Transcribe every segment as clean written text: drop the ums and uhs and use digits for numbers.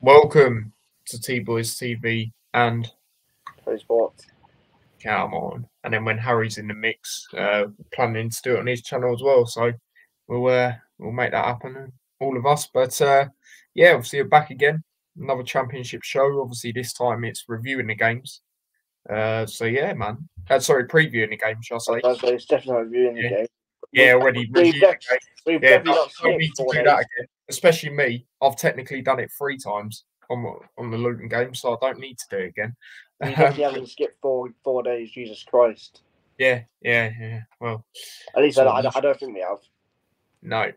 Welcome to T-Boys TV and Play sports. come on. And then when Harry's in the mix, planning to do it on his channel as well. So we'll make that happen, all of us. But yeah, obviously we're back again. Another championship show. Obviously this time it's reviewing the games. So yeah, man. Sorry, previewing the game, shall I say? It's definitely reviewing the game. Yeah, already reviewed the game. We've Yeah, definitely not don't need skipped to 4 do days. that again. Especially me. I've technically done it 3 times on the Luton game, so I don't need to do it again. You definitely haven't skipped 4 days. Jesus Christ. Yeah. Well, At least so I don't think we have. No,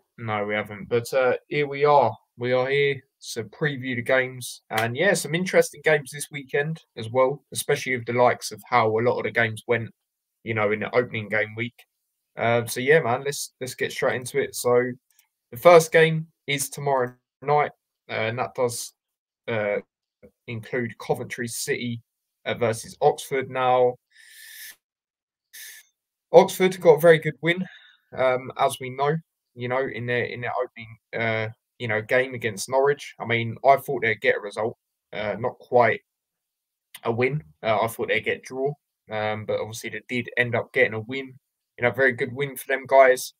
we haven't. But here we are. We are here to preview the games, and yeah, some interesting games this weekend as well, especially with the likes of how a lot of the games went, in the opening game week. So yeah, man, let's get straight into it. So the first game is tomorrow night, and that does include Coventry City versus Oxford. Now, Oxford got a very good win, as we know. In their opening game against Norwich. I mean, I thought they'd get a result, not quite a win. I thought they'd get a draw, but obviously they did end up getting a win. Very good win for them guys.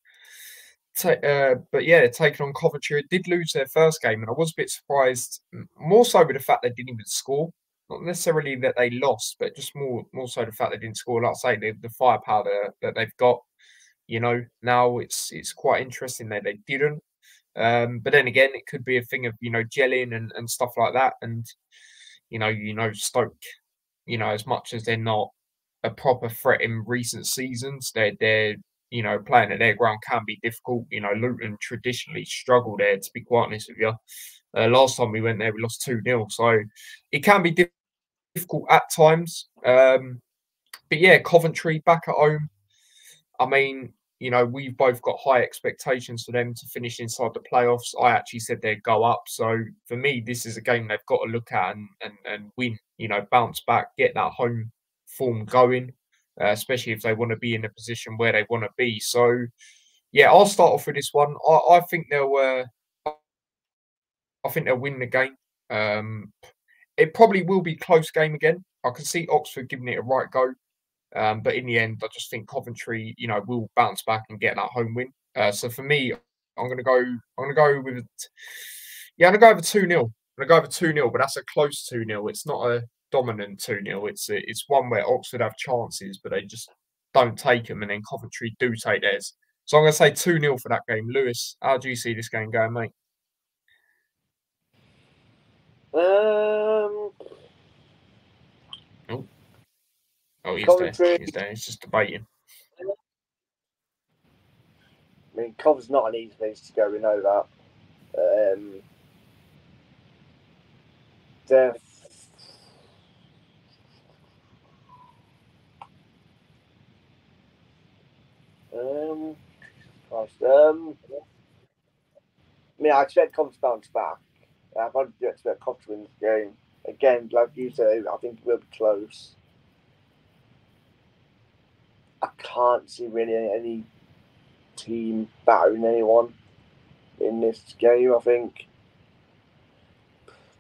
But yeah, taking on Coventry, it did lose their first game, and I was a bit surprised, more so with the fact they didn't even score. Not necessarily that they lost, but just more so the fact they didn't score. Like I say, the firepower that they've got. Now it's quite interesting that they didn't. But then again, it could be a thing of gelling and stuff like that. And Stoke, as much as they're not a proper threat in recent seasons, they're playing at their ground can be difficult. Luton traditionally struggle there, to be quite honest with you. Last time we went there, we lost 2-0, so it can be difficult at times. But yeah, Coventry back at home. I mean, we've both got high expectations for them to finish inside the playoffs. I actually said they'd go up. So for me, this is a game they've got to look at and win, bounce back, get that home form going, especially if they want to be in a position where they want to be. So, yeah, I'll start off with this one. I think they'll win the game. It probably will be a close game again. I can see Oxford giving it a right go. But in the end, I just think Coventry, will bounce back and get that home win. So for me, I'm gonna go with, I'm gonna go over 2-0. I'm gonna go over 2-0, but that's a close 2-0. It's not a dominant 2-0. It's one where Oxford have chances, but they just don't take them, and then Coventry do take theirs. So I'm gonna say 2-0 for that game. Lewis, how do you see this game going, mate? Oh, he's there. He's there. He's just debating. I mean, Cov's not an easy place to go. We know that. I mean, I expect Cov to bounce back. I do expect Cov to win this game. Again, like you say, I think it will be close. I can't see really any team battering anyone in this game, I think.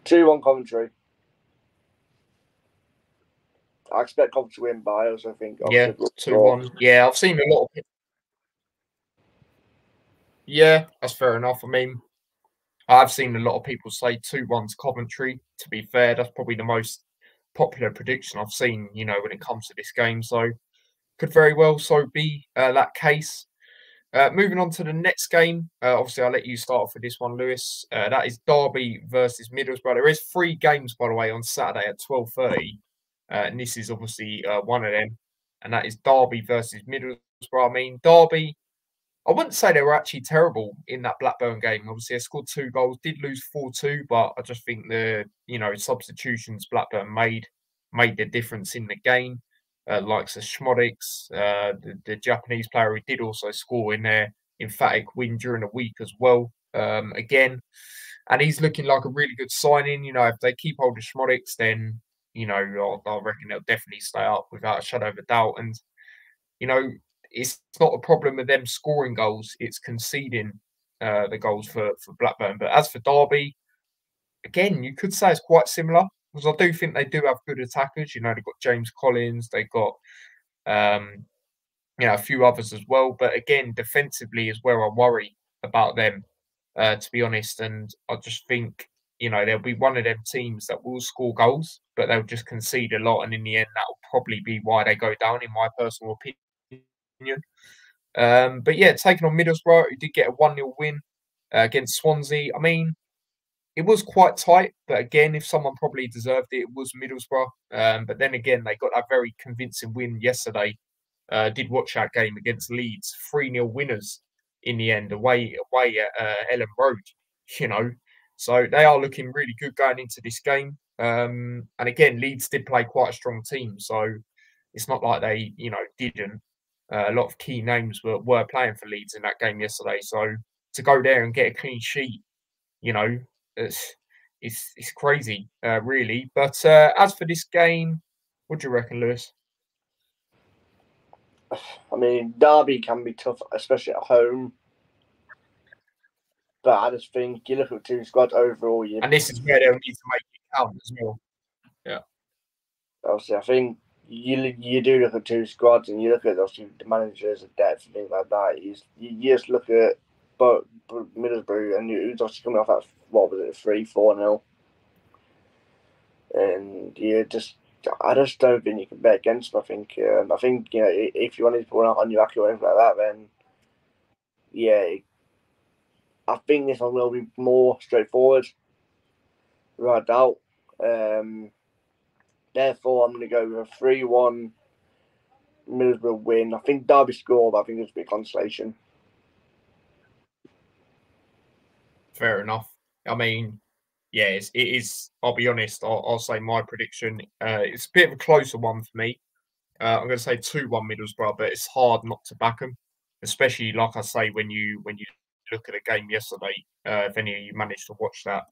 2-1 Coventry. I expect Coventry to win, but I also think... Yeah, 2-1. Yeah, I've seen a lot of people. Yeah, that's fair enough. I mean, I've seen a lot of people say 2-1 to Coventry. To be fair, that's probably the most popular prediction I've seen, when it comes to this game. So, could very well so be that case. Moving on to the next game. Obviously, I'll let you start off with this one, Lewis. That is Derby versus Middlesbrough. There is 3 games, by the way, on Saturday at 12:30. And this is obviously one of them. And that is Derby versus Middlesbrough. I mean, Derby, I wouldn't say they were actually terrible in that Blackburn game. Obviously, they scored 2 goals, did lose 4-2, but I just think the substitutions Blackburn made the difference in the game. Likes of Schmodics, the Japanese player who did also score in their emphatic win during the week as well. Again, and he's looking like a really good signing. If they keep hold of Schmodics, then I reckon they'll definitely stay up without a shadow of a doubt. And it's not a problem with them scoring goals; it's conceding the goals for Blackburn. But as for Derby, again, you could say it's quite similar because I do think they do have good attackers. You know, they've got James Collins, they've got um, a few others as well. But again, defensively is where I worry about them, to be honest. And I just think, they'll be one of them teams that will score goals, but they'll just concede a lot. And in the end, that will probably be why they go down, in my personal opinion. But yeah, taking on Middlesbrough, who did get a 1-0 win against Swansea. I mean, it was quite tight, but again, if someone probably deserved it, it was Middlesbrough. But then again, they got a very convincing win yesterday. Did watch that game against Leeds, 3-0 winners in the end, away at Ellen Road. You know, so they are looking really good going into this game. And again, Leeds did play quite a strong team, so it's not like they, didn't. A lot of key names were playing for Leeds in that game yesterday. So to go there and get a clean sheet, you know, it's it's crazy, really. But as for this game, what do you reckon, Lewis? I mean, Derby can be tough, especially at home. But I just think you look at two squads overall. And this is where they'll need to make it count as well. Yeah. Obviously, I think you do look at two squads and you look at obviously the managers, the depth, and things like that. You just look at but Middlesbrough and who's obviously coming off that, what was it, 3-4-0, and I just don't think you can bet against them. I think if you wanted to put one on your Aki or anything like that, then yeah, I think this one will be more straightforward, without doubt. Therefore, I'm going to go with a 3-1 Middlesbrough win. I think Derby score, but I think it's a bit consolation. Fair enough. I mean, yeah, it is. I'll be honest. I'll say my prediction. It's a bit of a closer one for me. I'm going to say 2-1 Middlesbrough, but it's hard not to back them, especially like I say when you look at the game yesterday. If any of you managed to watch that,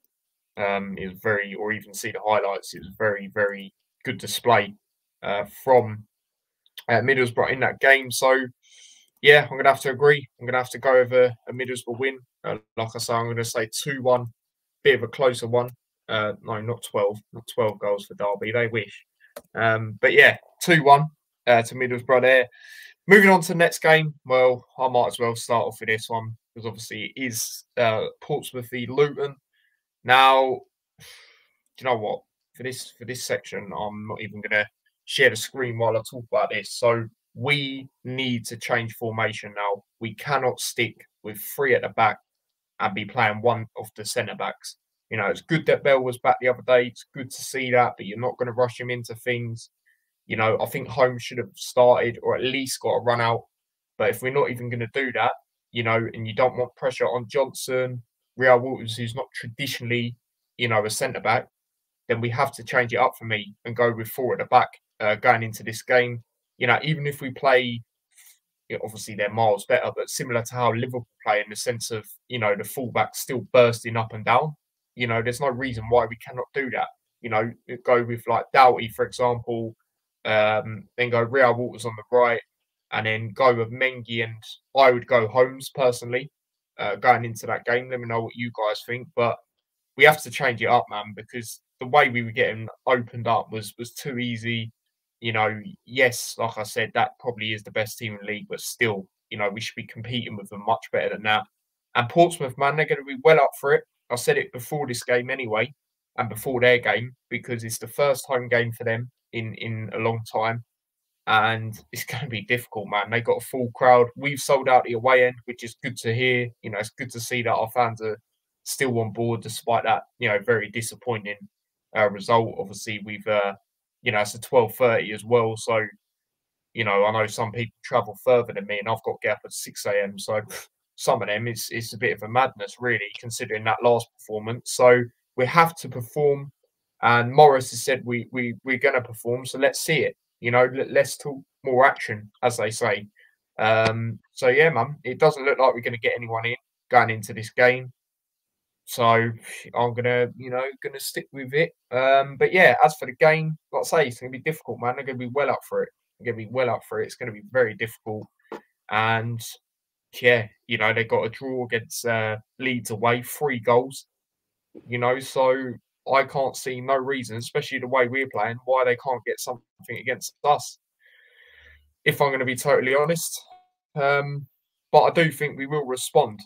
it was or even see the highlights. It was very, very good display from Middlesbrough in that game. So yeah, I'm going to have to agree. I'm going to have to go over a Middlesbrough win. Like I say, I'm going to say 2-1, bit of a closer one. No, not 12, not 12 goals for Derby. They wish. But yeah, 2-1 to Middlesbrough there. Moving on to the next game. Well, I might as well start off with this one because obviously it is Portsmouth v Luton. Now, do you know what? For this section, I'm not even going to share the screen while I talk about this. So we need to change formation now. We cannot stick with three at the back and be playing one of the centre backs. It's good that Bell was back the other day. It's good to see that, but you're not going to rush him into things. I think Holmes should have started or at least got a run out. But if we're not even going to do that, and you don't want pressure on Johnson, Real Walters, who's not traditionally, a centre back, then we have to change it up for me and go with four at the back going into this game. Even if we play, obviously they're miles better, but similar to how Liverpool play in the sense of, the fullback still bursting up and down. There's no reason why we cannot do that. Go with like Doughty, for example, then go Real Walters on the right, and then go with Mengi, and I would go Holmes personally going into that game. Let me know what you guys think, but we have to change it up, man, because the way we were getting opened up was too easy. Yes, like I said, that probably is the best team in the league, but still, we should be competing with them much better than that. And Portsmouth, man, they're going to be well up for it. I said it before this game anyway, and before their game, because it's the first home game for them in a long time. And it's going to be difficult, man. They got a full crowd. We've sold out the away end, which is good to hear. It's good to see that our fans are still on board despite that, very disappointing result. Obviously, we've, it's a 12:30 as well. So, I know some people travel further than me, and I've got to get up at 6 a.m. So, some of them, it's a bit of a madness, really, considering that last performance. So, we have to perform. And Morris has said we're going to perform. So, let's see it. Let's talk more action, as they say. So, yeah, man, it doesn't look like we're going to get anyone in going into this game. So I'm gonna stick with it. But yeah, as for the game, like I say, it's gonna be difficult, man. They're gonna be well up for it. They're gonna be well up for it. It's gonna be very difficult. And yeah, they got a draw against Leeds away, 3 goals. So I can't see no reason, especially the way we're playing, why they can't get something against us, if I'm going to be totally honest. Um, but I do think we will respond.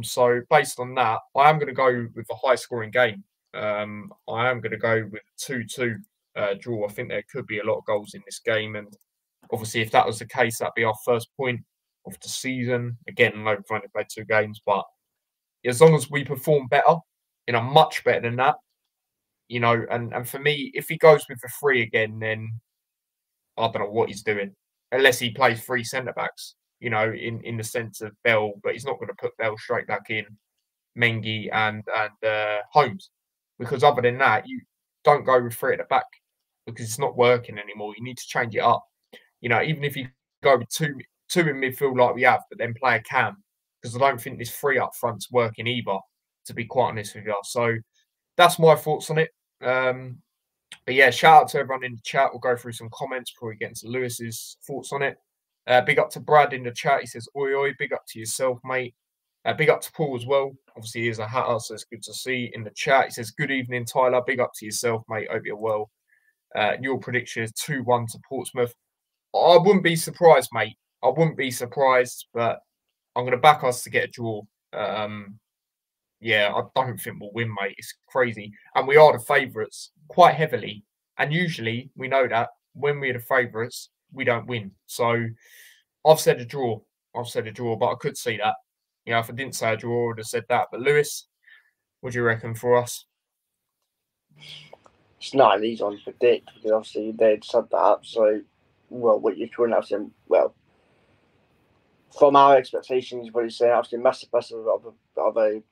So based on that, I am going to go with a high scoring game. I am going to go with a 2-2 draw. I think there could be a lot of goals in this game. And obviously, if that was the case, that'd be our first point of the season. Again, I know we've only played 2 games, but as long as we perform better, much better than that, and for me, if he goes with the three again, then I don't know what he's doing, unless he plays three centre backs, in the sense of Bell, but he's not going to put Bell straight back in, Mengi and Holmes, because other than that, you don't go with three at the back because it's not working anymore. You need to change it up. Even if you go with two in midfield like we have, but then play a cam, because I don't think this three up front's working either, to be quite honest with you. So that's my thoughts on it. But yeah, shout out to everyone in the chat. We'll go through some comments before we get into Lewis's thoughts on it. Big up to Brad in the chat. He says, oi, oi. Big up to yourself, mate. Big up to Paul as well. Obviously, he is a hatter, so it's good to see in the chat. He says, good evening, Tyler. Big up to yourself, mate. Hope you're well. Your prediction is 2-1 to Portsmouth. I wouldn't be surprised, mate. I wouldn't be surprised, but I'm going to back us to get a draw. Yeah, I don't think we'll win, mate. It's crazy. And we are the favourites quite heavily. And usually we know that when we're the favourites, we don't win. So I've said a draw. But I could see that. If I didn't say a draw, I would have said that. But Lewis, what do you reckon for us? It's not an easy one to predict because obviously they'd set that up. So, what you're throwing out to from our expectations, what you're saying, obviously massive of a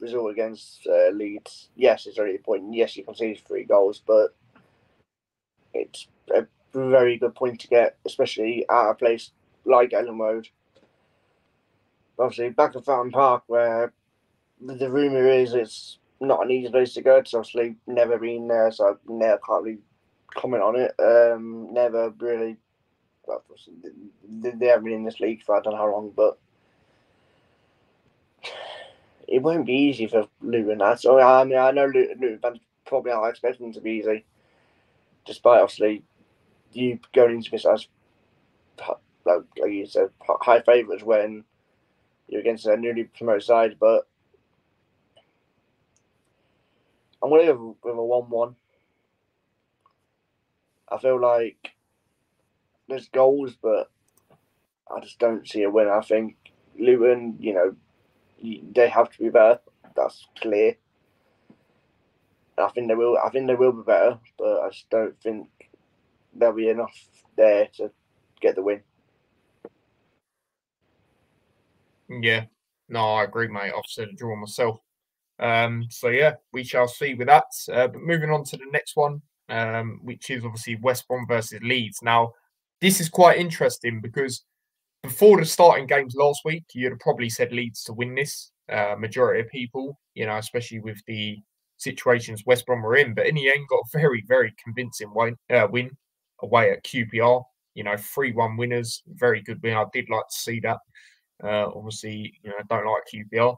result against Leeds. Yes, it's already a point. Yes, you conceded 3 goals, but it's a very good point to get, especially at a place like Ellen Road. Obviously, back at Fratton Park, where the rumour is it's not an easy place to go. It's obviously never been there, so I never can't really comment on it. Never really. Well, they haven't been in this league for I don't know how long, but it won't be easy for Luton. So I mean, I know Luton fans probably aren't expecting them to be easy, despite obviously you going into this as like you said high favourites when you're against a newly promoted side. But I'm going to go with a 1-1. I feel like there's goals, but I just don't see a win. I think Luton, they have to be better. That's clear. I think they will. I think they will be better, but I just don't think there'll be enough there to get the win. Yeah, no, I agree, mate. I've said a draw myself. So yeah, we shall see with that. But moving on to the next one, which is obviously West Brom versus Leeds. Now, this is quite interesting because before the starting games last week, you'd have probably said Leeds to win this. Majority of people, especially with the situations West Brom were in, but in the end, got a very, very convincing win away at QPR. 3-1 winners, very good win. I did like to see that. Obviously, I don't like QPR.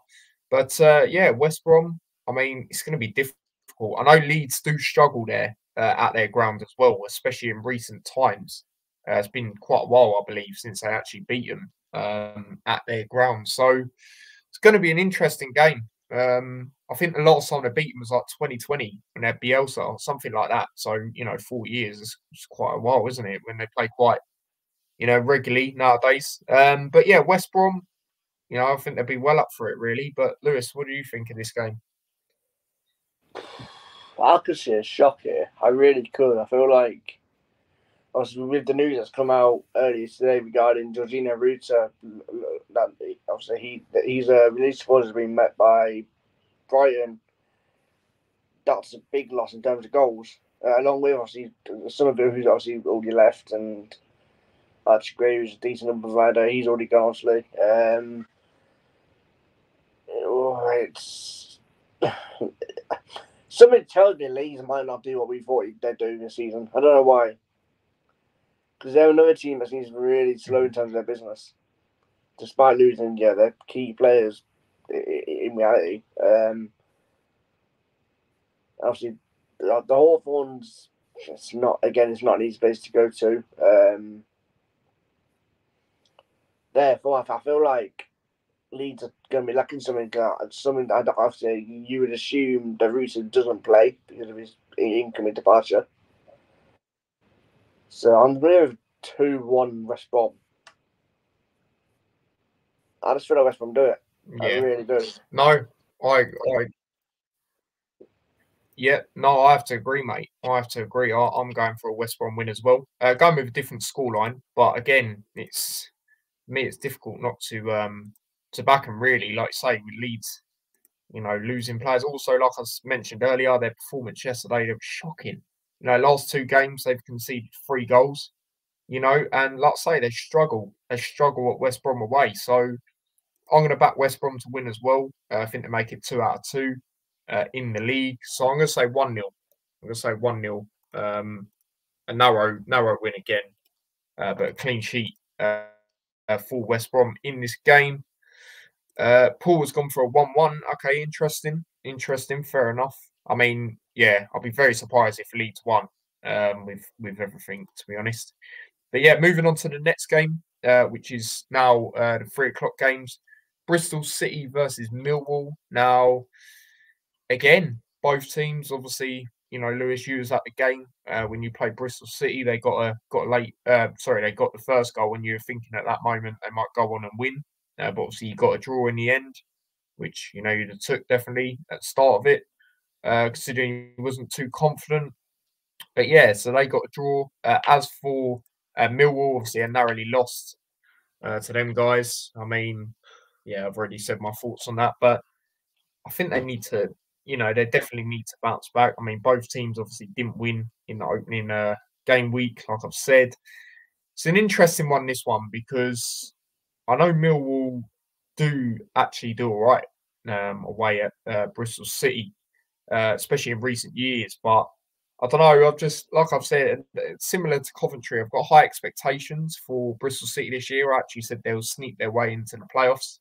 But yeah, West Brom, I mean, it's going to be difficult. I know Leeds do struggle there at their ground as well, especially in recent times. It's been quite a while, I believe, since they actually beat them at their ground. So it's going to be an interesting game. I think the last time they beat them was like 2020 when they had Bielsa or something like that. So, 4 years is quite a while, isn't it? When they play quite, regularly nowadays. But yeah, West Brom, I think they'd be well up for it, really. But Lewis, what do you think of this game? I could see a shock here. I really could. I feel like, obviously, with the news that's come out earlier today regarding Jorginho Ruta, that obviously he's release clause has been met by Brighton. That's a big loss in terms of goals. Along with obviously some of it who's obviously already left, and Gray, who's a decent number provider, he's already gone obviously. It's something tells me Leeds might not do what we thought they'd do this season. I don't know why. Because they're another team that seems really slow in terms of their business. Despite losing, their key players in reality. Obviously, the Hawthorns, it's not an easy place to go to. Therefore, I feel like Leeds are going to be lacking something that obviously you would assume the Rooster doesn't play because of his incoming departure. So I'm going to 2-1 West Brom. I just feel like West Brom do it. I Yeah. really do. No, I yeah, no, I have to agree, mate. I have to agree. I'm going for a West Brom win as well. Going with a different scoreline, but again, it's me. It's difficult not to back them really. Like say with Leeds, losing players. Also, like I mentioned earlier, their performance yesterday they were shocking. Last two games they've conceded 3 goals. And like I say, they struggle. They struggle at West Brom away. So I'm going to back West Brom to win as well. I think they make it 2 out of 2 in the league. So I'm going to say 1-0. I'm going to say 1-0. A narrow win again, but a clean sheet for West Brom in this game. Paul has gone for a 1-1. Okay, interesting. Interesting. Fair enough. I mean, yeah, I'll be very surprised if Leeds won with everything, to be honest. But yeah, moving on to the next game, which is now the 3 o'clock games. Bristol City versus Millwall. Now, again, both teams, obviously, Lewis, you was at the game when you played Bristol City. They got they got the first goal when you were thinking at that moment they might go on and win. But obviously, you got a draw in the end, which you'd have took definitely at the start of it, considering you wasn't too confident. But yeah, so they got a draw. As for Millwall, obviously, I narrowly lost to them guys. I mean, yeah, I've already said my thoughts on that, but I think they need to, they definitely need to bounce back. I mean, both teams obviously didn't win in the opening game week, like I've said. It's an interesting one, this one, because I know Millwall do actually do all right away at Bristol City, especially in recent years. But I don't know. Like I've said, similar to Coventry, I've got high expectations for Bristol City this year. I actually said they'll sneak their way into the playoffs,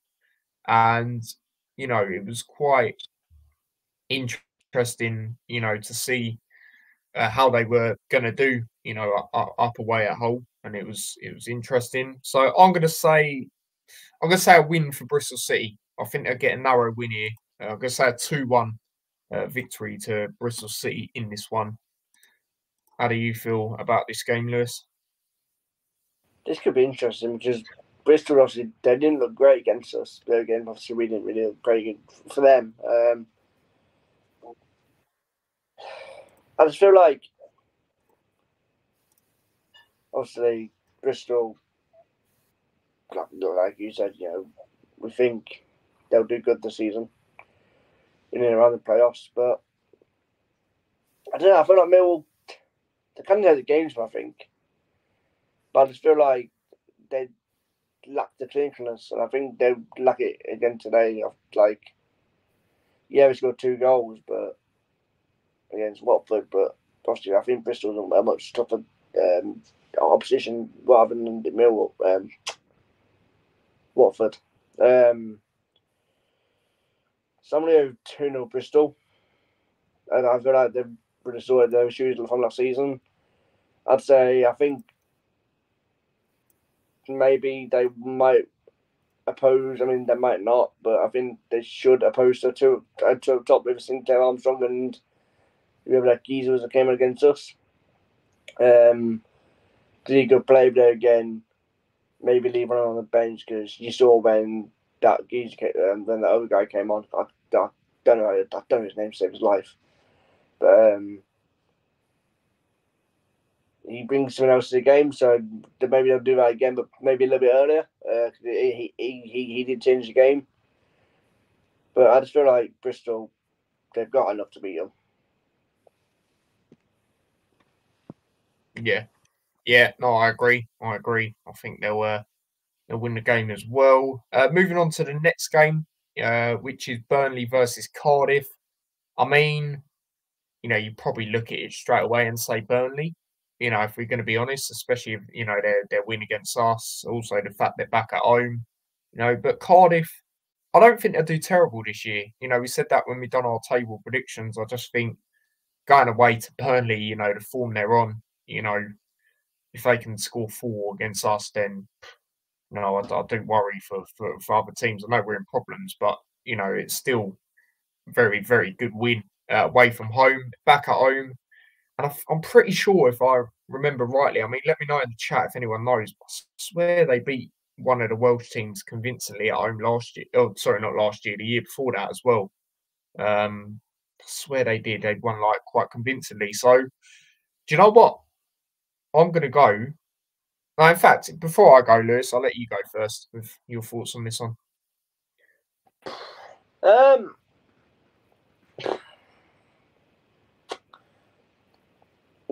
and it was quite interesting, to see how they were going to do, up away at Hull, and it was interesting. So I'm gonna say a win for Bristol City. I think they'll get a narrow win here. I'm gonna say a 2-1 victory to Bristol City in this one. How do you feel about this game, Lewis? This could be interesting because Bristol obviously they didn't look great against us. But again, obviously we didn't really look great for them. I just feel like obviously Bristol, like you said, we think they'll do good this season in and around the playoffs. But I don't know. I feel like Millwall they kind of know the games, I think. But I just feel like they lack the clinicalness, and I think they lack it again today. Like, yeah, we scored 2 goals, but against Watford. But obviously, I think Bristol's a much tougher opposition rather than the Millwall, Watford. So I'm going to 2-0 Bristol, and I feel like they've restored their shoes from last season. I'd say I think maybe they might oppose. I mean, they might not, but I think they should oppose to top with Sinclair Armstrong and whoever that geezer was that came against us. Because he could play there again, maybe leave one on the bench because you saw when that geezer when the other guy came on. I don't know his name to save his life, but he brings someone else to the game, so maybe they'll do that again, but maybe a little bit earlier. He did change the game, but I just feel like Bristol they've got enough to beat them. Yeah, yeah. No, I agree. I agree. I think they'll win the game as well. Moving on to the next game, which is Burnley versus Cardiff. I mean, you probably look at it straight away and say Burnley. If we're going to be honest, especially if their win against us, also the fact they're back at home. But Cardiff, I don't think they'll do terrible this year. We said that when we done our table predictions. I just think going away to Burnley, you know, the form they're on, you know, if they can score 4 against us, then no, I do worry for other teams. I know we're in problems, but you know, it's still very, very good win away from home, back at home. And I'm pretty sure, if I remember rightly, I mean, let me know in the chat if anyone knows. I swear they beat one of the Welsh teams convincingly at home last year. Oh, sorry, not last year, the year before that as well. I swear they did. They won like quite convincingly. So, do you know what? I'm going to go. No, in fact, before I go, Lewis, I'll let you go first with your thoughts on this one.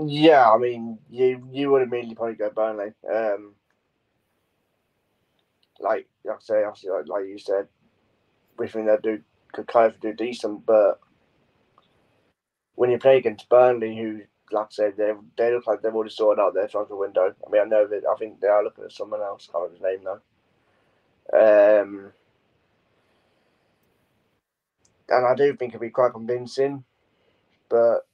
Yeah, I mean, you would immediately probably go Burnley. Like I say, obviously, like you said, we think they could kind of do decent, but when you play against Burnley, who, like I said, they look like they've already sorted out their transfer window. I mean, I know that I think they are looking at someone else. I can't remember his name now. And I do think it'll be quite convincing, but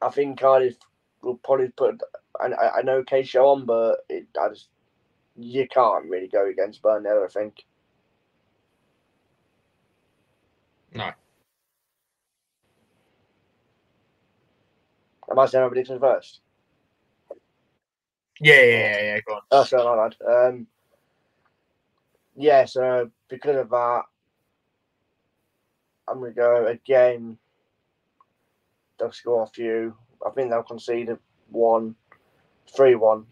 I think Cardiff will probably put I know K-Show on, but you can't really go against Burnley, I think. No. Am I saying my prediction first? Yeah. Go on. Oh, sorry, my bad. Yeah, so because of that, I'm going to go again. They'll score a few. I think they'll concede 3-1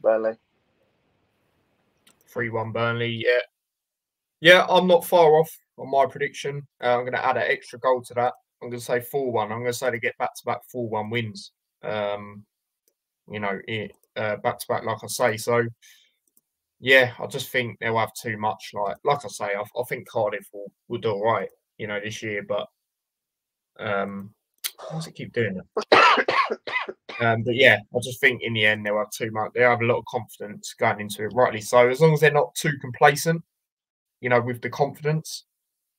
Burnley. 3-1 Burnley, yeah. Yeah, I'm not far off on my prediction. I'm going to add an extra goal to that. I'm going to say 4-1. I'm going to say they get back-to-back 4-1 wins. You know, back-to-back, like I say. So, yeah, I just think they'll have too much. Like I say, I think Cardiff will do all right, you know, this year. But why does it keep doing that? But yeah, I just think in the end they'll have too much. They have a lot of confidence going into it, rightly so. As long as they're not too complacent, you know, with the confidence,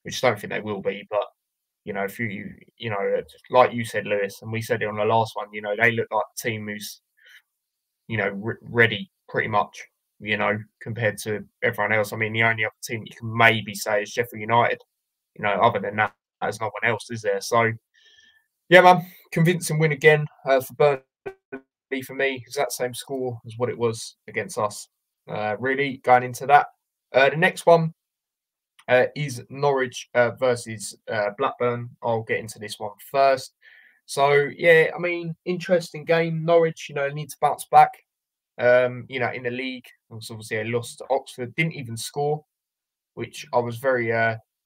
which I don't think they will be. But you know, if you know, like you said, Lewis, and we said it on the last one, you know, they look like a team who's, you know, ready pretty much, you know, compared to everyone else. I mean, the only other team you can maybe say is Sheffield United. You know, other than that, there's no one else, is there? So, yeah, man, convincing win again for Burnley for me. Exact same score as what it was against us. Really going into that. The next one is Norwich versus Blackburn. I'll get into this one first. So, yeah, I mean, interesting game. Norwich, you know, need to bounce back. You know, in the league, obviously they lost to Oxford, didn't even score, which I was very,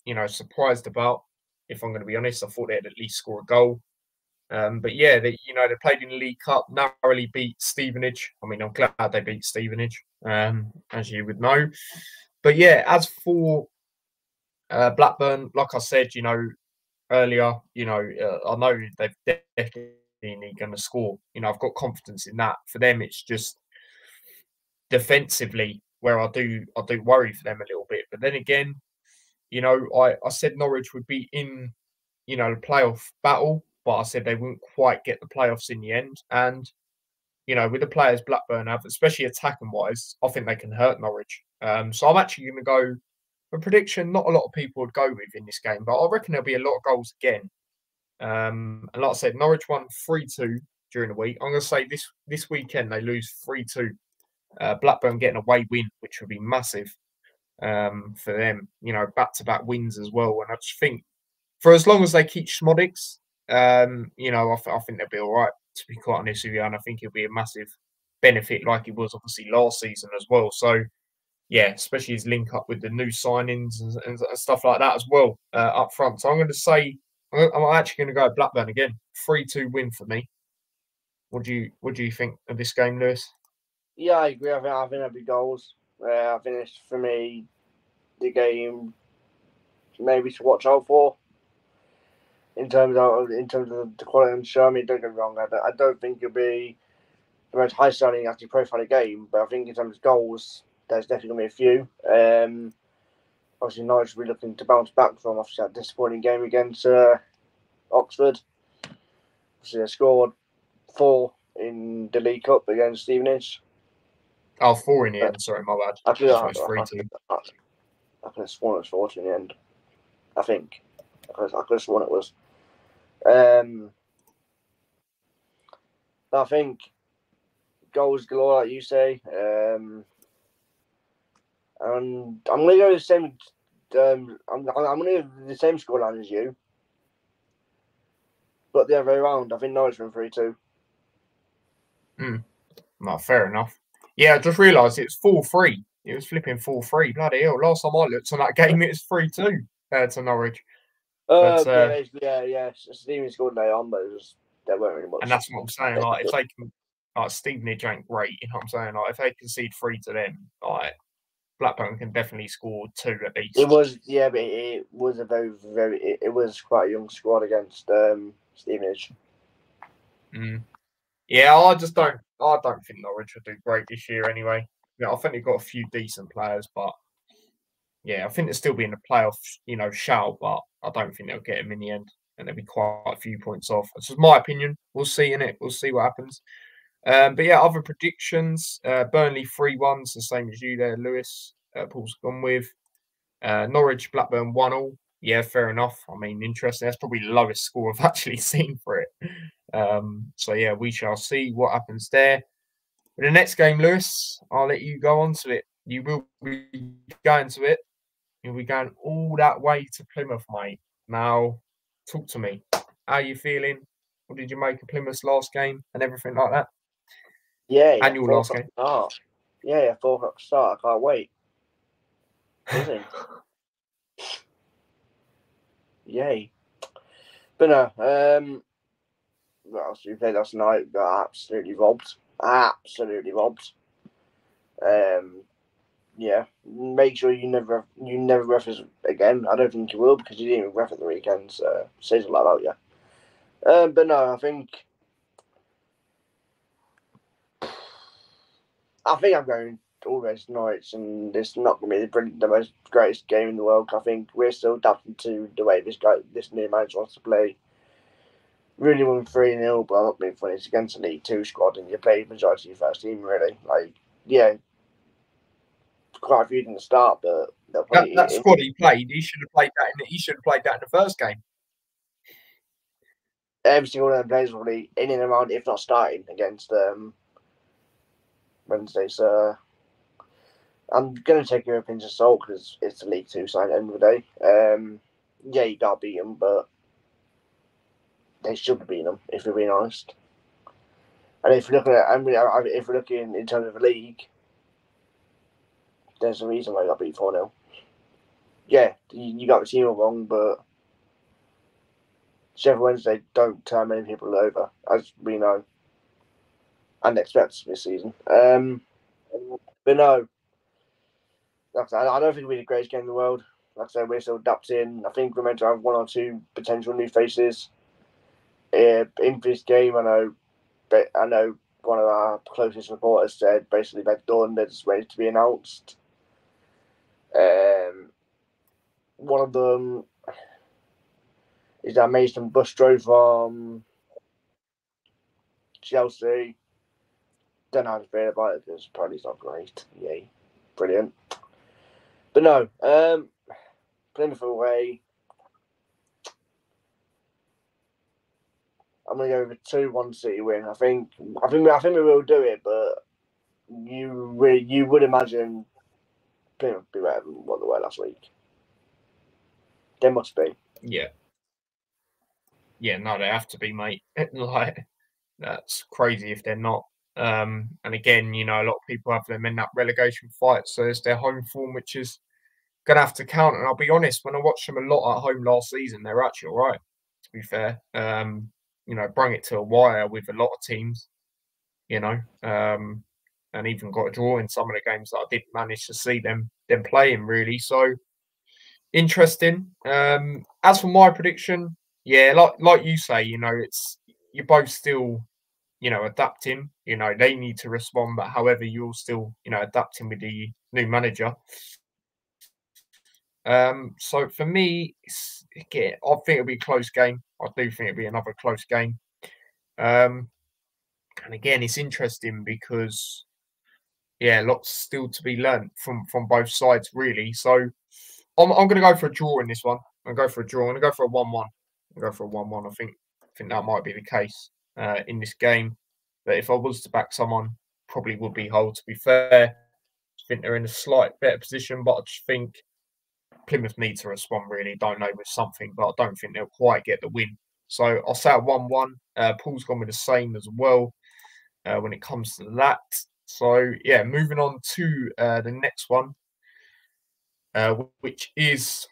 you know, surprised about. If I'm going to be honest, I thought they'd at least score a goal. But yeah, you know, they played in the League Cup, narrowly beat Stevenage. I mean, I'm glad they beat Stevenage, as you would know. But yeah, as for Blackburn, like I said, you know, earlier, you know, I know they're definitely going to score. You know, I've got confidence in that. For them, it's just defensively where I do worry for them a little bit. But then again, you know, I said Norwich would be in, you know, the playoff battle, but I said they wouldn't quite get the playoffs in the end. And, you know, with the players Blackburn have, especially attacking wise, I think they can hurt Norwich. So I'm actually going to go a prediction not a lot of people would go with in this game, but I reckon there'll be a lot of goals again. And like I said, Norwich won 3-2 during the week. I'm going to say this weekend they lose 3-2. Blackburn getting a away win, which would be massive for them. You know, back-to-back wins as well. And I just think for as long as they keep Schmodics, you know, I think they'll be all right, to be quite honest with you. And I think it'll be a massive benefit like it was obviously last season as well. So, yeah, especially his link up with the new signings and stuff like that as well up front. So I'm going to say, I'm actually going to go Blackburn again. 3-2 win for me. What do you think of this game, Lewis? Yeah, I agree. I think there'll be goals. I think it's, for me, the game maybe to watch out for in terms of the quality and show. I mean, don't get me wrong. I don't think it'll be the most high standing actually profile game, but I think in terms of goals, there's definitely going to be a few. Obviously, Norwich will be looking to bounce back from obviously that disappointing game against Oxford. obviously they scored 4 in the League Cup against Stevenage. Oh, 4 in the end. Sorry, my bad. I could I thought it was 3-2. I could have sworn it was 4 in the end. I think I could have sworn it was. I think goals galore, like you say. And I'm going to go the same. I'm going to go the same scoreline as you, but the other way around. I think Norwich win 3-2. No, fair enough. Yeah, I just realised it's 4-3. It was flipping 4-3. Bloody hell! Last time I looked on that game, it was 3-2 to Norwich. But Yeah. Steven scored later on, but there weren't really much. And that's what I'm saying. Like, if they can, like, Stevenage ain't great. You know what I'm saying? Like, if they concede 3 to them, like, Blackburn can definitely score 2 at least. It was, but it was a it was quite a young squad against Stevenage. Yeah, I don't think Norwich will do great this year anyway. I think they've got a few decent players, but yeah, I think they'll still be in the playoffs, shout, but I don't think they'll get them in the end, and there'll be quite a few points off. This is my opinion. We'll see in it. We'll see what happens. But yeah, other predictions: Burnley 3-1, the same as you there, Lewis. Paul's gone with Norwich Blackburn 1-1. Yeah, fair enough. I mean, interesting. That's probably the lowest score I've actually seen for it. So yeah, we shall see what happens there. But the next game, Lewis, I'll let you go on to it. You will be going to it. You'll be going all that way to Plymouth, mate. Now, talk to me. How are you feeling? What did you make of Plymouth's last game and everything like that? Yeah. And your last game. Start. Yeah, 4 o'clock start. I can't wait. Buzzing. Yay. But no, what else we played last night? Got absolutely robbed. Absolutely robbed. Yeah. Make sure you never ref us again. I don't think you will, because you didn't even ref at the weekend, so says a lot about you. But no, I think I'm going always Norwich, and it's not going to be the most greatest game in the world. I think we're still adapting to the way this new manager wants to play. Really won 3-0, but I'm not being funny. It's against a League 2 squad, and you play the majority of your first team, really. Like, yeah, quite a few didn't start, but they'll probably. That squad he played, he should have played that in the first game. Every single one of them players will be in and around, if not starting, against Wednesday. So I'm going to take your pinch of salt, because it's a League 2 side at the end of the day. Yeah, you got to beat them, but they should be beating them, if we're being honest. And if you're looking if we're looking in terms of a league, there's a reason why I got beat 4-0. Yeah, you got the team wrong, but Sheffield Wednesday don't turn many people over, as we know and expect this season. But no, like I said, I don't think we're the greatest game in the world. Like I said, we're still adapting. I think we're meant to have 1 or 2 potential new faces in this game. I know one of our closest reporters said basically they're done, they're just ready to be announced. One of them is that Mason Bustro from Chelsea. Don't know how to feel about it, because probably it's not great. Yay. Brilliant. But no, Plymouth away. I'm gonna go with a 2-1 City win. I think we will do it, but you would imagine Plymouth be better than what they were last week. They must be. Yeah. Yeah, no, they have to be, mate. Like, that's crazy if they're not. And again, a lot of people have them in that relegation fight, so it's their home form, which is going to have to count. And I'll be honest, when I watched them a lot at home last season, they're actually all right, to be fair. Bring it to a wire with a lot of teams, and even got a draw in some of the games that I didn't manage to see them playing, really. So, interesting. As for my prediction, yeah, like you say, you're both still, adapting. They need to respond, but however, you're still, adapting with the new manager. So for me, I think it'll be a close game. I do think it'll be another close game. And again, it's interesting because yeah, lots still to be learnt from both sides really. So I'm going to go for a draw in this one. I'm going to go for a draw. I'm going to go for a 1-1. I'm going to go for a 1-1. I think that might be the case in this game. But if I was to back someone, probably would be Hull. To be fair, I think they're in a slight better position, but I just think Plymouth need to respond really. Don't know with something, but I don't think they'll quite get the win. So I'll say a 1-1. Paul's gone with the same as well when it comes to that. So yeah, moving on to the next one, which is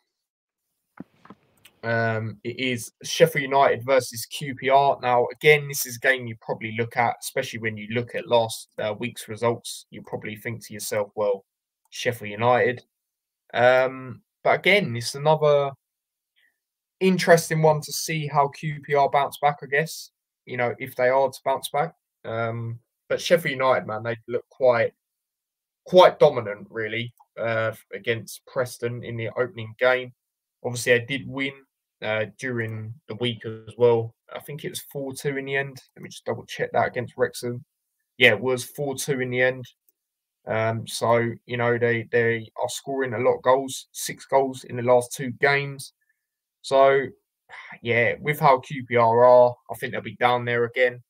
it is Sheffield United versus QPR. Now, again, this is a game you probably look at, especially when you look at last week's results. You probably think to yourself, well, Sheffield United. But again, it's another interesting one to see how QPR bounce back, I guess, if they are to bounce back. But Sheffield United, man, they look quite dominant, really, against Preston in the opening game. Obviously, they did win during the week as well. I think it was 4-2 in the end. Let me just double check that against Wrexham. Yeah, it was 4-2 in the end. So, they are scoring a lot of goals, 6 goals in the last 2 games. So, yeah, with how QPR are, I think they'll be down there again.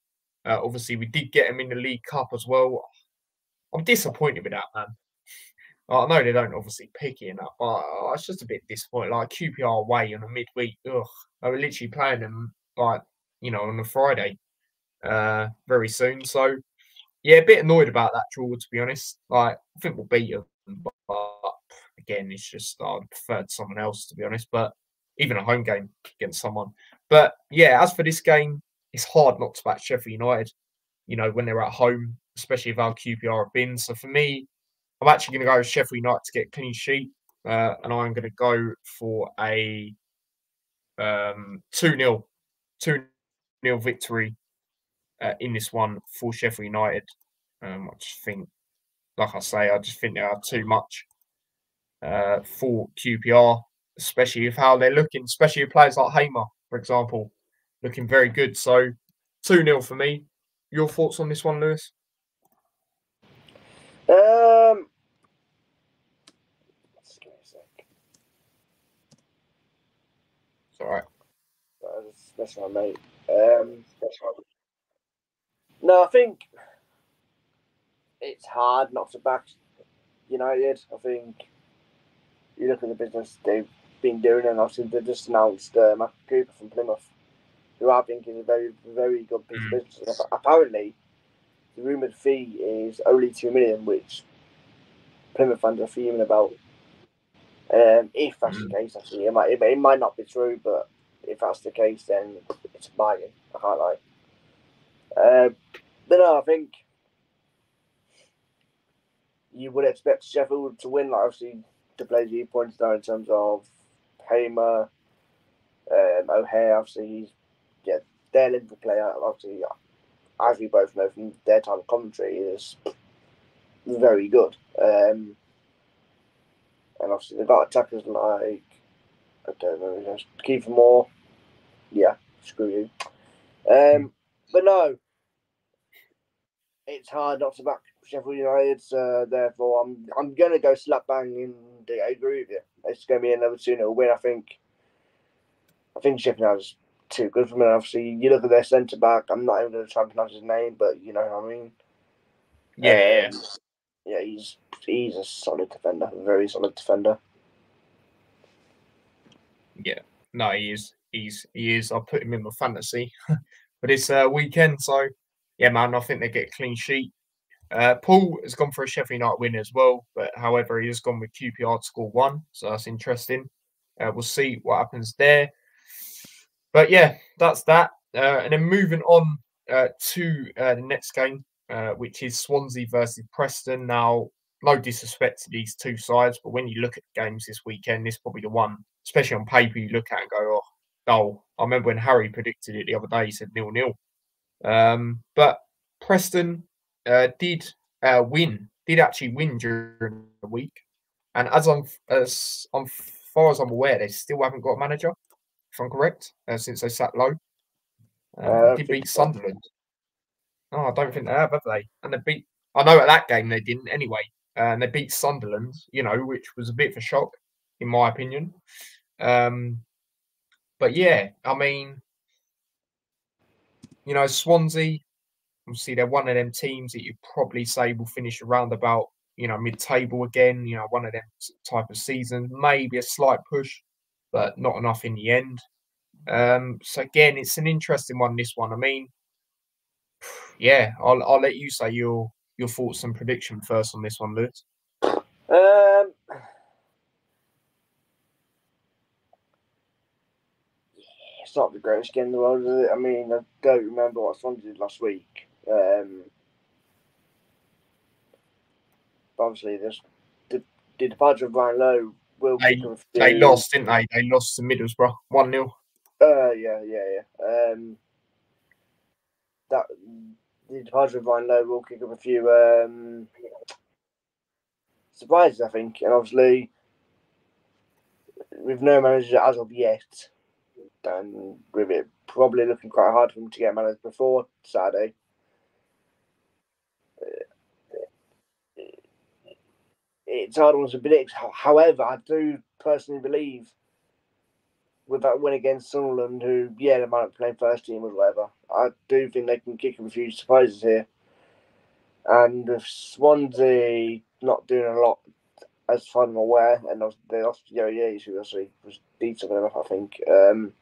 Obviously, we did get them in the League Cup as well. I'm disappointed with that, man. I know they don't obviously pick it up, but it's just a bit disappointing. Like QPR away on a midweek, ugh. I were literally playing them like on a Friday, very soon. So yeah, a bit annoyed about that draw to be honest. Like I think we'll beat them, but again, it's just I preferred someone else to be honest. But even a home game against someone. But yeah, as for this game, it's hard not to back Sheffield United. When they're at home, especially if our QPR have been. So for me, I'm actually going to go with Sheffield United to get a clean sheet, and I'm going to go for a 2-0, 2-0 victory in this one for Sheffield United. I just think, like I say, I just think they are too much for QPR, especially with how they're looking, especially with players like Hamer, for example, looking very good. So 2-0 for me. Your thoughts on this one, Lewis? Just give me a sec. It's all right. That's my mate. That's right. No, I think it's hard not to back United. I think you look at the business they've been doing, and obviously they just announced Matt Cooper from Plymouth, who I think is a very, very good piece of business. Apparently, the rumoured fee is only 2 million, which Plymouth fans are fuming about. If that's the case, actually, it might not be true, but if that's the case, then it's a bargain. I can't lie. But no, I think you would expect Sheffield to win. Like obviously, the players you pointed out in terms of Hamer, O'Hare. Obviously, their Liverpool player. Obviously, as we both know from their time of commentary, is very good. And obviously, they've got attackers like I don't know, Kiefer Moore. Yeah, screw you. But no, it's hard not to back Sheffield United. Therefore, I'm gonna go slap bang in. I agree with you. It's gonna be another 2-0 win. I think Sheffield United's too good for me. Obviously, you look at their centre back. I'm not even going to try and pronounce his name, but you know what I mean. Yeah. Yeah, he's a solid defender, a very solid defender. Yeah, no, he is. He is. I'll put him in my fantasy for this weekend. So, yeah, man, I think they get a clean sheet. Paul has gone for a Sheffield United win as well, but however, he has gone with QPR to score 1, so that's interesting. We'll see what happens there. But yeah, that's that. And then moving on to the next game, which is Swansea versus Preston. Now, no disrespect to these two sides, but when you look at the games this weekend, this is probably the one, especially on paper, you look at and go, oh, I remember when Harry predicted it the other day, he said 0-0. But Preston did actually win during the week. And as far as I'm aware, they still haven't got a manager, if I'm correct, since they sat low. They did beat Sunderland. Oh, I don't think they have they? And they beat. I know at that game they didn't anyway, and they beat Sunderland. You know, which was a bit of a shock, in my opinion. Um, but yeah, I mean, you know, Swansea. Obviously, they're one of them teams that you probably say will finish around about, you know, mid-table again. You know, one of them type of seasons. Maybe a slight push, but not enough in the end. So again, it's an interesting one. This one, I mean, yeah, I'll let you say your thoughts and prediction first on this one, Lewis. Um, it's not the greatest game in the world, is it? I mean, I don't remember what Swansea did last week. Obviously, the departure of Brian Lowe will kick up a They few. lost, didn't they? They lost to Middlesbrough 1-0. Yeah. That the departure of Brian Lowe will kick up a few surprises, I think, and obviously with no manager as of yet, and with it probably looking quite hard for him to get managed before Saturday. It's hard one to predict. However, I do personally believe with that win against Sunderland, who, yeah, they might not be playing first team or whatever, I do think they can kick up a few surprises here. And with Swansea not doing a lot, as far as I'm aware, and they lost Yates, who obviously was decent enough, I think. I'm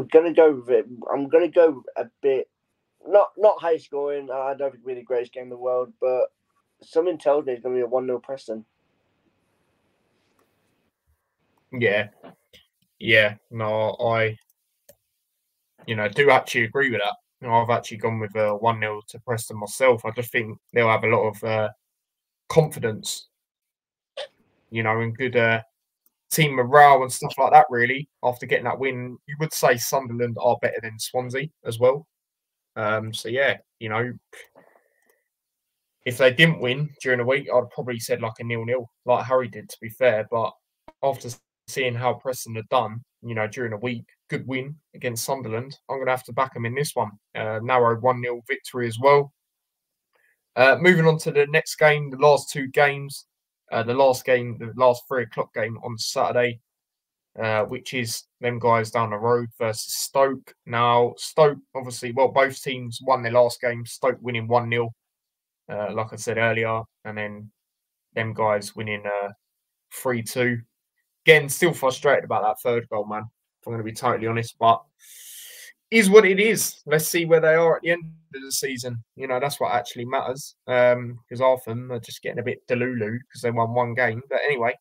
gonna go with it. I'm gonna go a bit not high scoring. I don't think it'll be the greatest game in the world, but something tells me it's gonna be a 1-0 Preston. Yeah, yeah. No, I do actually agree with that. You know, I've actually gone with a 1-0 to Preston myself. I just think they'll have a lot of confidence, you know, and good team morale and stuff like that. Really, after getting that win, you would say Sunderland are better than Swansea as well. So yeah, you know, if they didn't win during the week, I'd probably said like a 0-0, like Harry did, to be fair. But after seeing how Preston had done, you know, during the week, good win against Sunderland, I'm going to have to back them in this one. Narrow 1-0 victory as well. Moving on to the next game, the last two games. The last 3 o'clock game on Saturday, which is them guys down the road versus Stoke. Now, Stoke, obviously, well, both teams won their last game. Stoke winning 1-0, like I said earlier, and then them guys winning 3-2. Again, still frustrated about that third goal, man. If I'm going to be totally honest, but is what it is. Let's see where they are at the end of the season. You know, that's what actually matters. Because often they're just getting a bit delulu because they won one game. But anyway,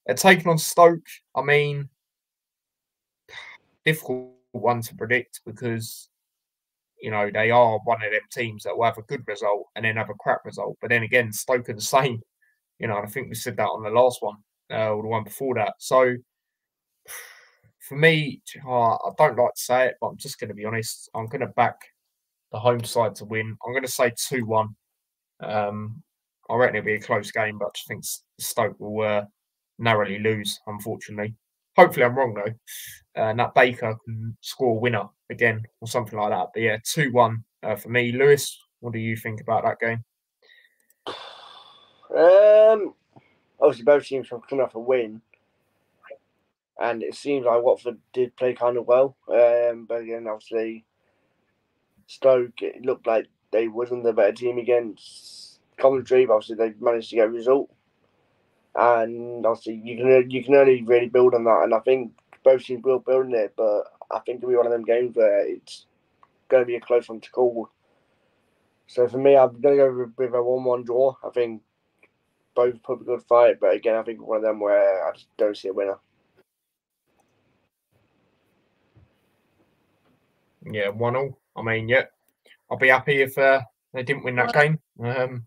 they're taking on Stoke. I mean, difficult one to predict because you know they are one of them teams that will have a good result and then have a crap result. But then again, Stoke are the same. You know, and I think we said that on the last one or the one before that. So for me, I don't like to say it, but I'm just going to be honest. I'm going to back the home side to win. I'm going to say 2-1. I reckon it'll be a close game, but I just think Stoke will narrowly lose, unfortunately. Hopefully, I'm wrong, though. And that Baker can score a winner again or something like that. But yeah, 2-1 for me. Lewis, what do you think about that game? Obviously, both teams are coming off a win, and it seems like Watford did play kind of well. But again, obviously, Stoke, it looked like they wasn't the better team against Coventry, but obviously they managed to get a result. And obviously, you can only really build on that. And I think both teams will build on it, but I think it'll be one of them games where it's going to be a close one to call. So for me, I'm going to go with a 1-1 draw. I think both put a good fight, but again, I think one of them where I just don't see a winner. Yeah, 1-1. I mean, yeah, I'll be happy if they didn't win that game. But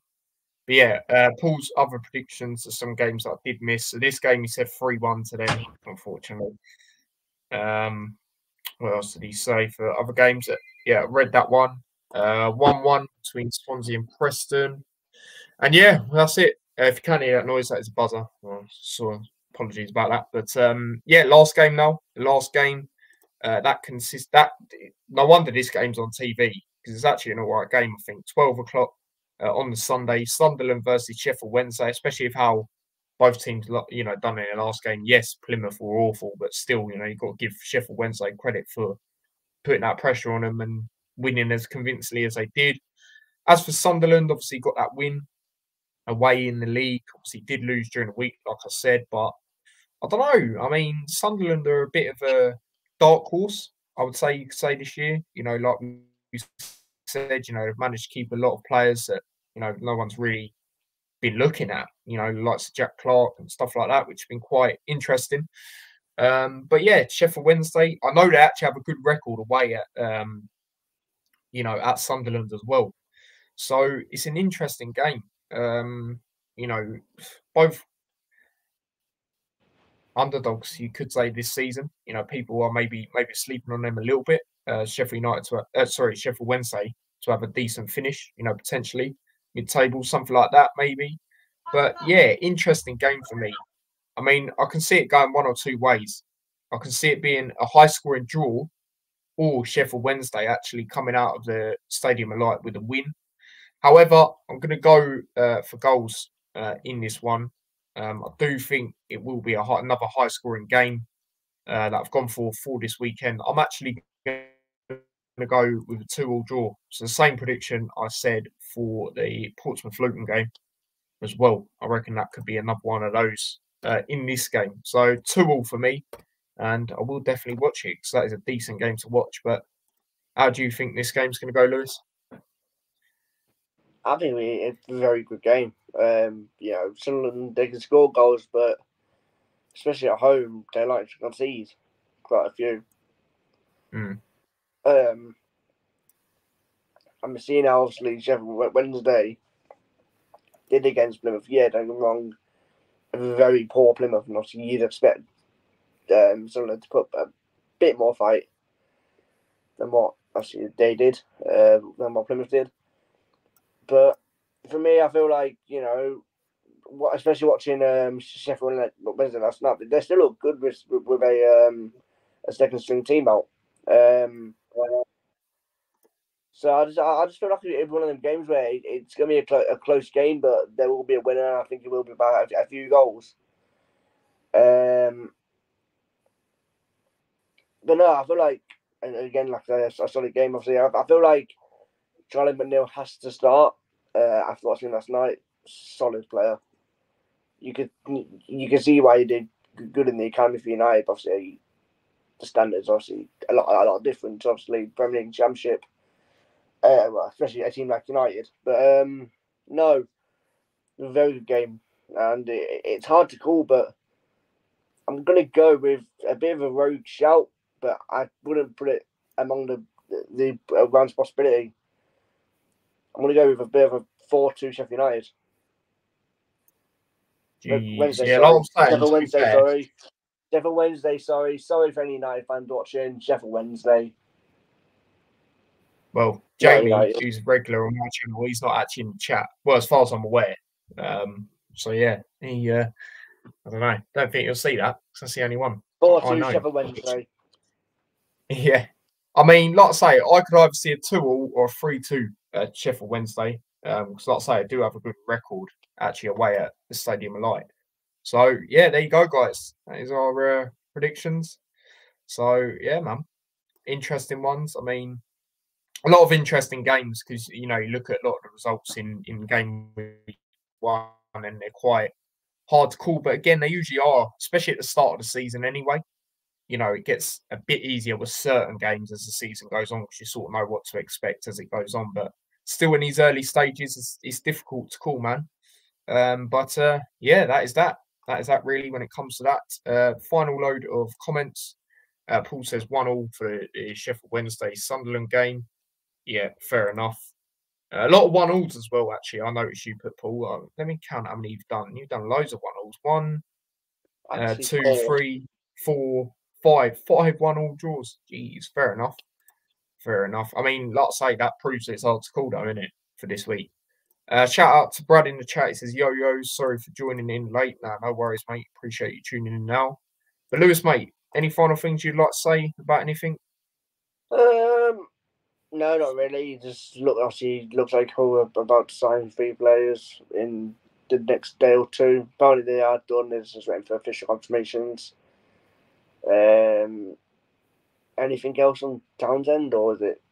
yeah, Paul's other predictions are some games that I did miss. So this game, he said 3-1 to them, unfortunately. What else did he say for other games? Yeah, read that one. 1-1 between Swansea and Preston. And yeah, that's it. If you can't hear that noise, that is a buzzer. Well, so apologies about that. But yeah, last game now. The last game that consists that. No wonder this game's on TV because it's actually an all right game. I think 12 o'clock on the Sunday, Sunderland versus Sheffield Wednesday, especially with how both teams, you know, done in the last game. Yes, Plymouth were awful, but still, you know, you've got to give Sheffield Wednesday credit for putting that pressure on them and winning as convincingly as they did. As for Sunderland, obviously got that win away in the league. Obviously did lose during the week, like I said, but I don't know. I mean, Sunderland are a bit of a dark horse, I would say you could say this year. You know, like we said, you know, they've managed to keep a lot of players that, you know, no one's really been looking at, you know, like Jack Clark and stuff like that, which have been quite interesting. But yeah, Sheffield Wednesday, I know they actually have a good record away at, you know, at Sunderland as well. So it's an interesting game. You know, both underdogs, you could say, this season. You know, people are maybe sleeping on them a little bit. Sheffield United Sheffield Wednesday to have a decent finish. You know, potentially mid-table, something like that, maybe. But yeah, interesting game for me. I mean, I can see it going one or two ways. I can see it being a high-scoring draw, or Sheffield Wednesday actually coming out of the Stadium of Light with a win. However, I'm going to go for goals in this one. I do think it will be another high-scoring game that I've gone for this weekend. I'm actually going to go with a 2-2 draw. So the same prediction I said for the Portsmouth-Luton game as well. I reckon that could be another one of those in this game. So 2-2 for me, and I will definitely watch it because that is a decent game to watch. But how do you think this game's going to go, Lewis? I think it's a very good game. You know, Sunderland, they can score goals, but especially at home, they like to concede quite a few. Mm. I'm seeing how obviously Sheffield Wednesday did against Plymouth. Yeah, don't get me wrong, a very poor Plymouth, and obviously you'd expect Sunderland to put a bit more fight than what obviously they did, than what Plymouth did. But for me, I feel like, you know, especially watching Sheffield Wednesday last night, they still look good with a second string team out. So I just feel like it's one of them games where it's going to be a close game, but there will be a winner. And I think it will be by a few goals. But no, I feel like, and again, like a solid game. Obviously, I feel like Charlie McNeil has to start. After watching last night, solid player. You can see why he did good in the academy for United. Obviously, the standards obviously a lot different. Obviously, Premier League Championship, well, especially a team like United. But no, a very good game, and it's hard to call. But I'm gonna go with a bit of a rogue shout, but I wouldn't put it among the rounds possibility. I'm gonna go with a bit of a 4-2 Sheffield United. Jeez. Wednesday, Yeah, like sorry. I'm saying, Sheffield to be Wednesday, fair, sorry. Sheffield Wednesday, sorry. Sorry for any United fans watching. Sheffield Wednesday, well, not Jamie, United. who's a regular on my channel, he's not actually in the chat. Well, as far as I'm aware. So yeah, he I don't know. Don't think you'll see that because that's the only one I 4-2 know. Sheffield Wednesday. Yeah. I mean, like I say, I could either see a 2-2 or a 3-2 at Sheffield Wednesday. Because like I say, I do have a good record actually away at the Stadium of Light. So yeah, there you go, guys. That is our predictions. So yeah, man. Interesting ones. I mean, a lot of interesting games because you know, you look at a lot of the results in game week one and they're quite hard to call. But again, they usually are, especially at the start of the season anyway. You know, it gets a bit easier with certain games as the season goes on because you sort of know what to expect as it goes on. But still, in these early stages, it's difficult to call, man. But yeah, that is that. That is that really when it comes to that. Final load of comments. Paul says 1-1 for the Sheffield Wednesday Sunderland game. Yeah, fair enough. A lot of 1-1s as well, actually. I noticed you put Paul. Let me count how many you've done. You've done loads of 1-1s. One, Actually, 2, 4. 3, 4, 5. 5 1-1 draws. Jeez, fair enough. Fair enough. I mean, like I say, that proves it's hard to call, though, isn't it, for this week? Shout out to Brad in the chat. He says, yo, sorry for joining in late. No worries, mate. Appreciate you tuning in now. But Lewis, mate, any final things you'd like to say about anything? Um, No, not really. He just obviously looks like we're about to sign 3 players in the next day or two. Apparently they are done. They're just waiting for official confirmations. Um, Anything else on Townsend, or is it?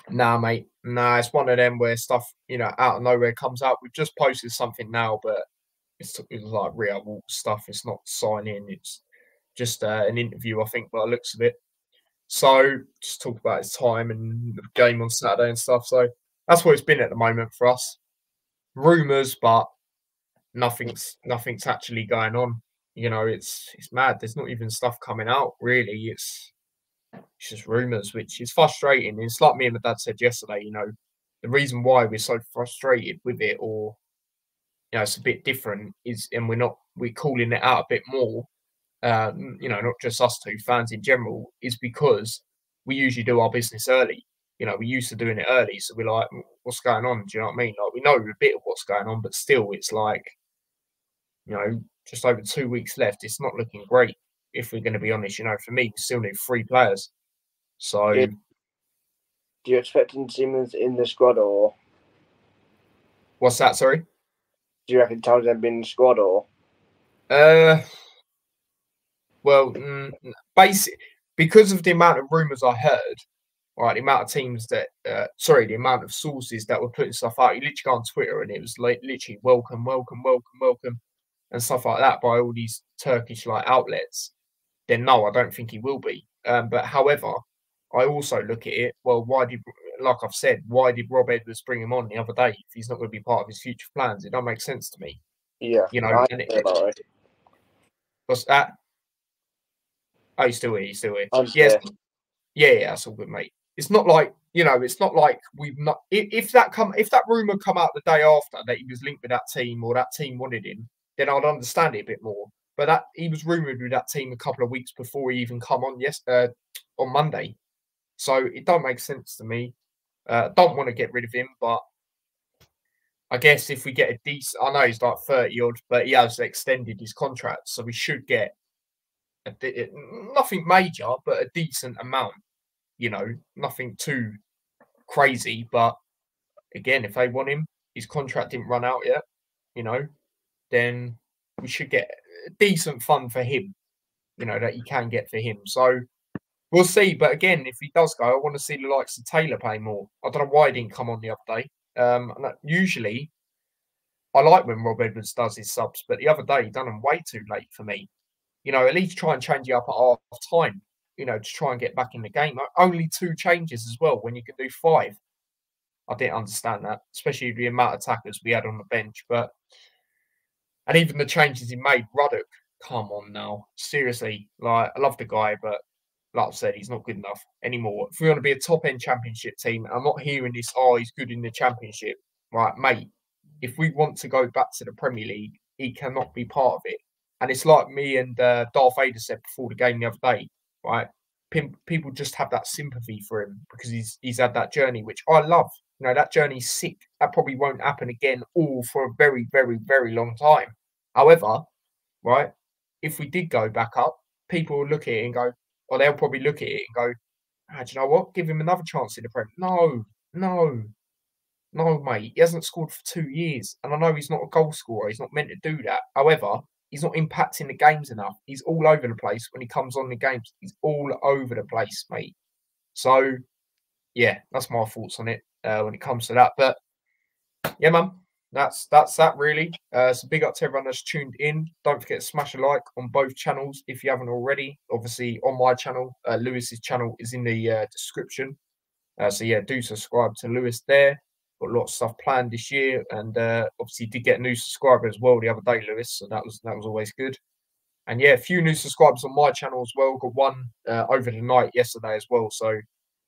Nah, mate. Nah, it's one of them where stuff, out of nowhere comes out. We've just posted something now, but it's like real Walk stuff. It's not signing. It's just an interview, I think, by the looks of it. So just talk about his time and the game on Saturday and stuff. So that's what it's been at the moment for us. Rumours, but nothing's actually going on. It's mad. There's not even stuff coming out really. It's just rumours, which is frustrating. It's like me and my dad said yesterday. The reason why we're so frustrated with it, or it's a bit different, is, and we're calling it out a bit more. Not just us two, fans in general, is because we usually do our business early. We're used to doing it early, so we're like, what's going on? Do you know what I mean? Like, we know a bit of what's going on, but still, it's like, just over 2 weeks left. It's not looking great, if we're going to be honest. For me, we still need 3 players. So, Do you expect him to see him in the squad, or what's that? Sorry. do you reckon Townsend being in the squad, or? Well, basic because of the amount of rumours I heard, right? The amount of teams that, the amount of sources that were putting stuff out. You literally go on Twitter and it was like literally welcome, welcome, welcome, welcome, and stuff like that by all these Turkish outlets. Then no, I don't think he will be. But however, I also look at it. Well, like I've said, why did Rob Edwards bring him on the other day if he's not going to be part of his future plans? It don't make sense to me. Yeah, And what's that? Oh, he's still here. He's still here. Yes. Yeah, that's all good, mate. It's not like it's not like we've not. If that rumor come out the day after that he was linked with that team or that team wanted him, then I'd understand it a bit more. But that he was rumored with that team a couple of weeks before he even come on on Monday, so it don't make sense to me. Don't want to get rid of him, but I guess if we get a decent, I know he's like 30 odd, but he has extended his contract, so we should get nothing major, but a decent amount. Nothing too crazy. But again, if they want him, his contract didn't run out yet, then we should get a decent fund for him, that you can get for him. So we'll see. But again, if he does go, I want to see the likes of Taylor play more. I don't know why he didn't come on the other day. Usually, I like when Rob Edwards does his subs, but the other day he done them way too late for me. At least try and change it up at half time, to try and get back in the game. Only 2 changes as well when you can do 5. I didn't understand that, especially the amount of attackers we had on the bench. And even the changes he made, Ruddock, come on now. Seriously, I love the guy, but like I said, he's not good enough anymore. If we want to be a top-end championship team, I'm not hearing this, he's good in the championship. Right, mate, if we want to go back to the Premier League, he cannot be part of it. And it's like me and Darth Vader said before the game the other day, right? People just have that sympathy for him because he's had that journey, which I love. That journey's sick. That probably won't happen again all for a very, very, very long time. However, right, if we did go back up, people will look at it and go, or they'll probably look at it and go, do you know what? Give him another chance in the Prem. No, mate. He hasn't scored for 2 years. And I know he's not a goal scorer. He's not meant to do that. However, he's not impacting the games enough. He's all over the place when he comes on the games. He's all over the place, mate. So, yeah, that's my thoughts on it when it comes to that. But, yeah, man, that's that really. So big up to everyone that's tuned in. Don't forget to smash a like on both channels if you haven't already. Obviously, on my channel, Lewis's channel is in the description. So, yeah, do subscribe to Lewis there. Got a lot of stuff planned this year, and obviously did get a new subscriber as well the other day, Lewis. So that was always good. And yeah, a few new subscribers on my channel as well. Got one over the night yesterday as well. So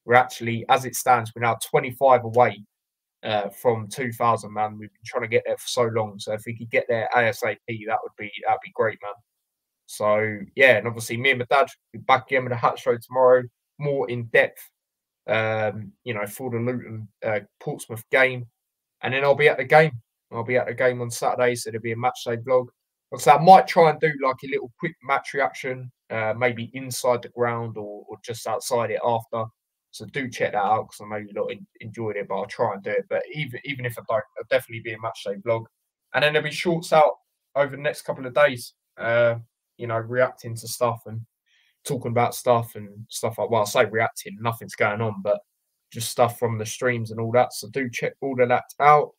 we're actually, as it stands, we're now 25 away from 2,000, man. We've been trying to get there for so long. So if we could get there ASAP, that'd be great, man. So yeah, and obviously me and my dad will be back again with the Hat Show tomorrow, more in depth. For the Luton Portsmouth game, and then I'll be at the game. I'll be at the game on Saturday, so there'll be a match day vlog. So I might try and do like a little quick match reaction, maybe inside the ground or just outside it after. So do check that out because I know you lot enjoyed it, but I'll try and do it. But even if I don't, it'll definitely be a match day vlog. And then there'll be shorts out over the next couple of days, reacting to stuff and talking about stuff and stuff like, well, I say reacting, nothing's going on, but just stuff from the streams and all that. So do check all of that out.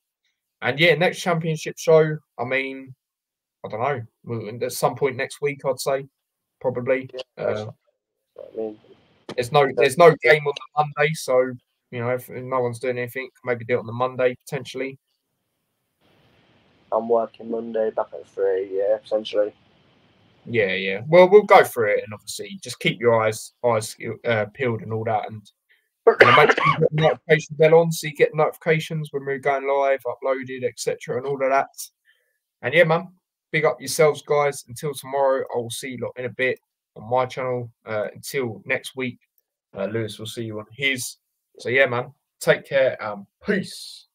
And yeah, next championship show, I mean, I don't know, at some point next week, I'd say, probably. I mean, there's no game on the Monday, so if no one's doing anything, maybe do it on the Monday potentially. I'm working Monday back at 3, yeah, essentially. Yeah. Well, we'll go through it, and obviously just keep your eyes peeled and all that, and make sure you get the notification bell on so you get notifications when we're going live, uploaded, etc., and all of that. And yeah, man, big up yourselves, guys. Until tomorrow, I will see you lot in a bit on my channel. Until next week, Lewis will see you on his. So yeah, man, take care and peace.